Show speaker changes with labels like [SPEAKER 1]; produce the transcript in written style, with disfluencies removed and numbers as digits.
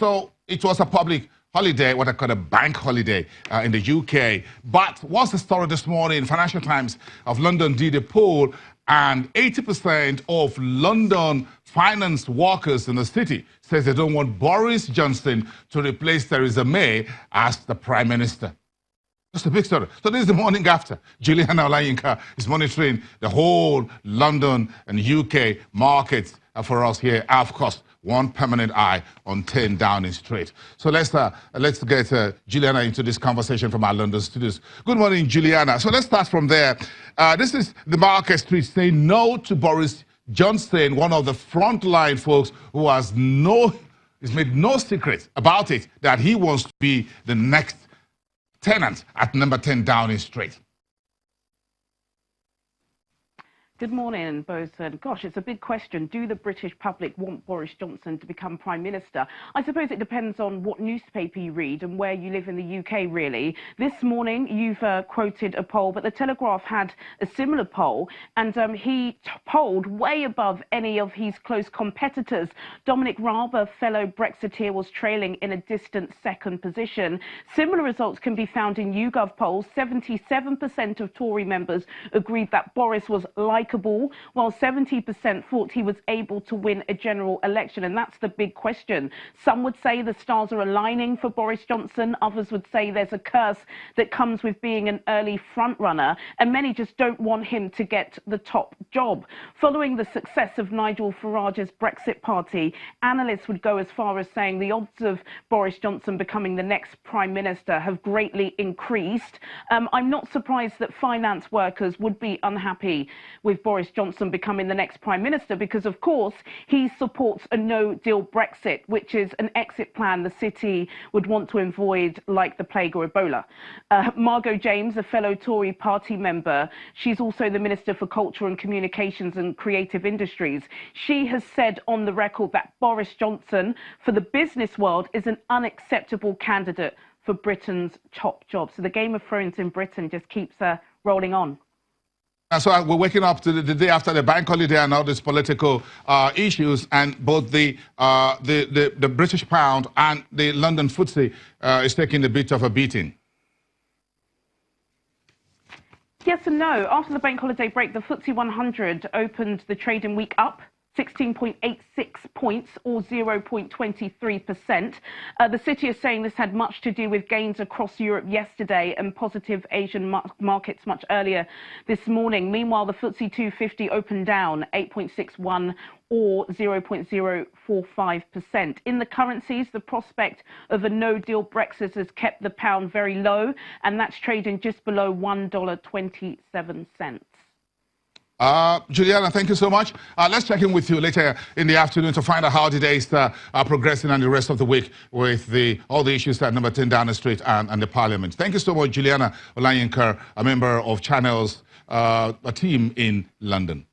[SPEAKER 1] So it was a public holiday, what I call a bank holiday in the UK. But what's the story this morning? Financial Times of London did a poll, and 80% of London finance workers in the city says they don't want Boris Johnson to replace Theresa May as the Prime Minister. That's a big story. So this is the morning after. Juliana Olayinka is monitoring the whole London and UK markets for us here. Of course, one permanent eye on 10 Downing Street. So let's get Juliana into this conversation from our London studios. Good morning, Juliana. So let's start from there. This is the Market Street saying no to Boris Johnson, one of the frontline folks who has made no secret about it, that he wants to be the next tenant at number 10 Downing Street.
[SPEAKER 2] Good morning, both. And gosh, it's a big question. Do the British public want Boris Johnson to become Prime Minister? I suppose it depends on what newspaper you read and where you live in the UK, really. This morning, you've quoted a poll, but the Telegraph had a similar poll, and he polled way above any of his close competitors. Dominic Raab, a fellow Brexiteer, was trailing in a distant second position. Similar results can be found in YouGov polls. 77% of Tory members agreed that Boris was likable, while 70% thought he was able to win a general election. And that's the big question. Some would say the stars are aligning for Boris Johnson. Others would say there's a curse that comes with being an early frontrunner. And many just don't want him to get the top job. Following the success of Nigel Farage's Brexit Party, analysts would go as far as saying the odds of Boris Johnson becoming the next Prime Minister have greatly increased. I'm not surprised that finance workers would be unhappy with Boris Johnson becoming the next Prime Minister, because of course he supports a no-deal Brexit, which is an exit plan the city would want to avoid like the plague or Ebola. Margot James, a fellow Tory party member, she's also the Minister for Culture and Communications and Creative Industries. She has said on the record that Boris Johnson, for the business world, is an unacceptable candidate for Britain's top job. So the Game of Thrones in Britain just keeps rolling on.
[SPEAKER 1] So we're waking up to the day after the bank holiday and all these political issues, and both the British pound and the London FTSE is taking a bit of a beating.
[SPEAKER 2] Yes and no. After the bank holiday break, the FTSE 100 opened the trading week up 16.86 points, or 0.23%. The city is saying this had much to do with gains across Europe yesterday and positive Asian markets much earlier this morning. Meanwhile, the FTSE 250 opened down 8.61 or 0.045%. In the currencies, the prospect of a no-deal Brexit has kept the pound very low, and that's trading just below $1.27.
[SPEAKER 1] Juliana, thank you so much. Let's check in with you later in the afternoon to find out how the days are progressing and the rest of the week with all the issues at number 10 Downing Street and the Parliament. Thank you so much, Juliana Olayinka, a member of Channel's a team in London.